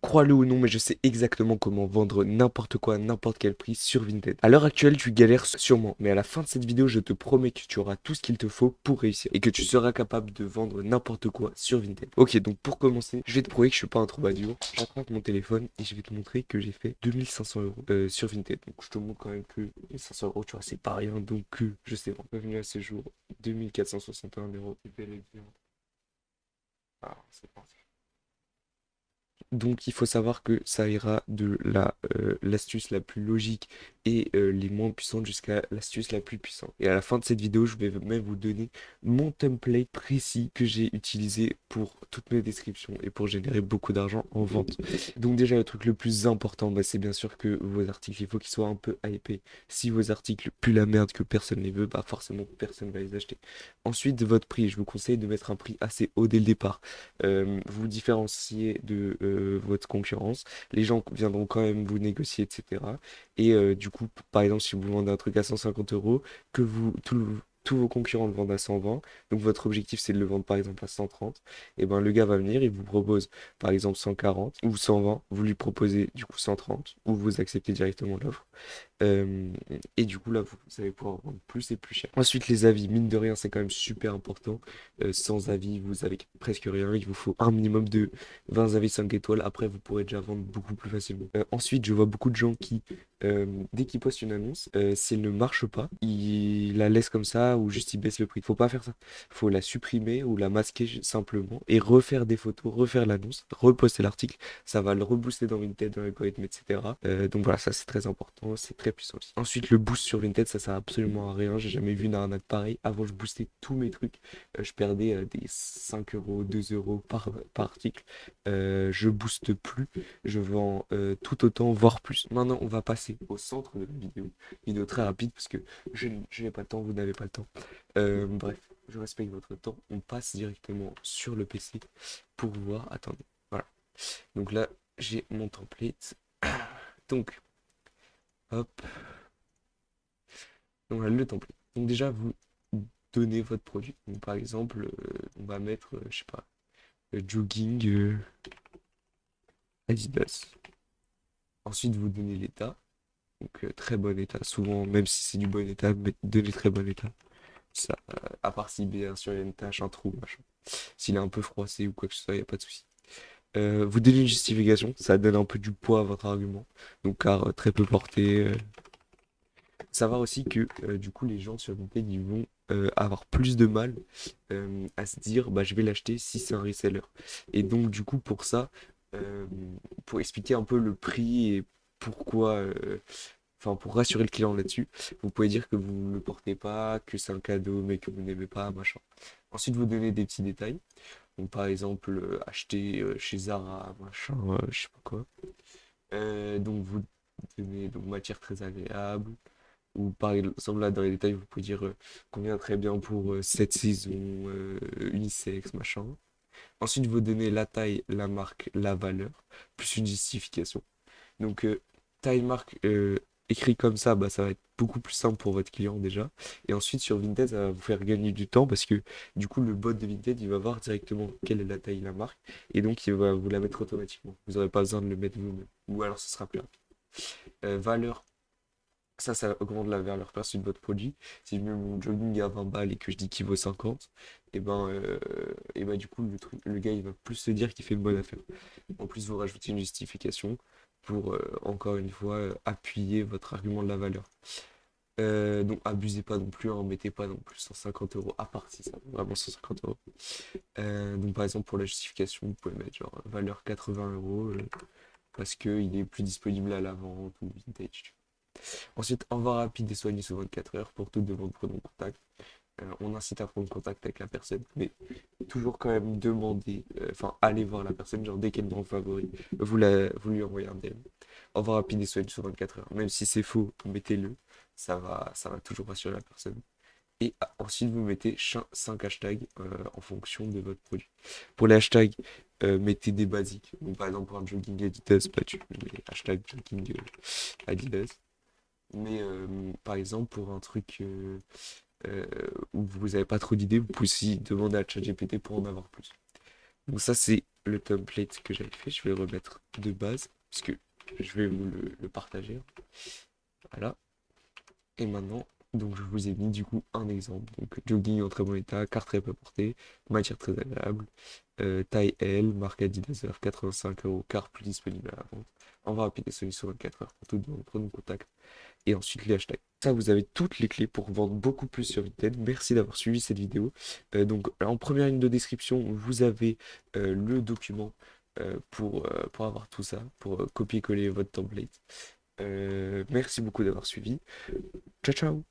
Crois-le ou non, mais je sais exactement comment vendre n'importe quoi à n'importe quel prix sur Vinted. À l'heure actuelle, tu galères sûrement, mais à la fin de cette vidéo, je te promets que tu auras tout ce qu'il te faut pour réussir et que tu seras capable de vendre n'importe quoi sur Vinted. Ok, donc pour commencer, je vais te prouver que je suis pas un troubadour. J'attrape mon téléphone et je vais te montrer que j'ai fait 2500 euros sur Vinted. Donc je te montre quand même que 500 euros, tu vois, c'est pas rien. Donc je sais, revenu à ce jour, 2461 euros. Et bel et bien. Ah, c'est parti. Donc il faut savoir que ça ira de l'astuce la plus logique et les moins puissantes jusqu'à l'astuce la plus puissante. Et à la fin de cette vidéo, je vais même vous donner mon template précis que j'ai utilisé pour toutes mes descriptions et pour générer beaucoup d'argent en vente. Donc déjà le truc le plus important, bah, c'est bien sûr que vos articles, il faut qu'ils soient un peu hypés. Si vos articles puent la merde que personne ne les veut, bah forcément personne ne va les acheter. Ensuite, votre prix, je vous conseille de mettre un prix assez haut dès le départ. Vous différencier de votre concurrence. Les gens viendront quand même vous négocier, etc. Et du coup, par exemple, si vous vendez un truc à 150 euros, que tous vos concurrents le vendent à 120, donc votre objectif c'est de le vendre par exemple à 130, et ben le gars va venir, il vous propose par exemple 140 ou 120, vous lui proposez du coup 130, ou vous acceptez directement l'offre. Euh, et du coup, là, vous allez pouvoir vendre plus et plus cher. Ensuite, les avis, mine de rien, c'est quand même super important. Sans avis, vous avez presque rien. Il vous faut un minimum de 20 avis 5 étoiles. Après, vous pourrez déjà vendre beaucoup plus facilement. Ensuite, je vois beaucoup de gens qui, dès qu'ils postent une annonce, si elle ne marche pas, ils la laissent comme ça ou juste ils baissent le prix. Faut pas faire ça. Faut la supprimer ou la masquer simplement et refaire des photos, refaire l'annonce, reposter l'article. Ça va le rebooster dans Vinted, dans l'algorithme, etc. Donc voilà, ça c'est très important, c'est très puissant aussi. Ensuite, le boost sur Vinted, ça sert absolument à rien. J'ai jamais vu une arnaque pareille. Avant, je boostais tous mes trucs. Je perdais des 5 euros, 2 euros par article. Je booste plus. Je vends tout autant, voire plus. Maintenant, on va passer au centre de la vidéo. Vidéo très rapide parce que je n'ai pas le temps, vous n'avez pas le temps. Bref, je respecte votre temps. On passe directement sur le PC pour voir. Attendez, voilà. Donc là, j'ai mon template. Donc, hop. Donc voilà le template. Donc déjà, vous donnez votre produit. Donc, par exemple, on va mettre, je sais pas, jogging Adidas. Ensuite, vous donnez l'état. Donc très bon état. Souvent, même si c'est du bon état, mais donnez très bon état. Ça, à part si bien sûr il y a une tache, un trou, machin. S'il est un peu froissé ou quoi que ce soit, il n'y a pas de souci. Vous donnez une justification, ça donne un peu du poids à votre argument. Donc car très peu porté. Savoir aussi que du coup les gens sur Vinted ils vont avoir plus de mal à se dire bah je vais l'acheter si c'est un reseller. Et donc du coup pour ça, euh, pour expliquer un peu le prix et pourquoi, enfin pour rassurer le client là-dessus, vous pouvez dire que vous ne le portez pas, que c'est un cadeau mais que vous n'aimez pas, machin. Ensuite vous donnez des petits détails. Donc par exemple acheter chez Zara, machin, je sais pas quoi. Donc vous donnez donc matière très agréable. Ou par exemple, là, dans les détails, vous pouvez dire combien très bien pour cette saison, unisexe, machin. Ensuite, vous donnez la taille, la marque, la valeur, plus une justification. Donc, taille, marque, écrit comme ça, bah, ça va être beaucoup plus simple pour votre client déjà. Et ensuite, sur Vinted, ça va vous faire gagner du temps parce que du coup, le bot de Vinted, il va voir directement quelle est la taille, la marque. Et donc, il va vous la mettre automatiquement. Vous n'aurez pas besoin de le mettre vous-même. Ou alors, ce sera plus rapide. Valeur. Ça augmente la valeur perçue de votre produit. Si je mets mon jogging à 20 balles et que je dis qu'il vaut 50, et ben du coup, le gars, il va plus se dire qu'il fait une bonne affaire. En plus, vous rajoutez une justification pour, encore une fois, appuyer votre argument de la valeur. Donc, abusez pas non plus, hein, mettez pas non plus 150 euros, à part si ça vaut vraiment 150 euros. Donc, par exemple, pour la justification, vous pouvez mettre genre valeur 80 euros parce qu'il est plus disponible à la vente ou vintage. Ensuite, envoi rapide et soigné sous 24 heures pour toute demande prenons contact. On incite à prendre contact avec la personne, mais toujours quand même demander, enfin aller voir la personne, genre dès qu'elle est dans le favori, vous lui envoyez un DM. Envoi rapide et soigné sous 24 heures. Même si c'est faux, mettez-le, ça va toujours rassurer la personne. Et ensuite, vous mettez 5 hashtags en fonction de votre produit. Pour les hashtags, mettez des basiques. Donc, par exemple, pour un jogging Adidas, bah, tu mets hashtag jogging Adidas. Mais par exemple, pour un truc euh, où vous n'avez pas trop d'idées, vous pouvez aussi demander à ChatGPT pour en avoir plus. Donc ça, c'est le template que j'avais fait, je vais le remettre de base, parce que je vais vous le partager. Voilà. Et maintenant, donc je vous ai mis du coup un exemple. Donc jogging en très bon état, carte très peu portée, matière très agréable, taille L, marque Adidas, 85 €, carte plus disponible à la vente. Envoi rapide et solution 24 heures pour tout, donc prenez contact. Et ensuite les hashtags. Ça, vous avez toutes les clés pour vendre beaucoup plus sur Vinted. Merci d'avoir suivi cette vidéo. Donc en première ligne de description, vous avez le document pour avoir tout ça, pour copier-coller votre template. Merci beaucoup d'avoir suivi. Ciao, ciao!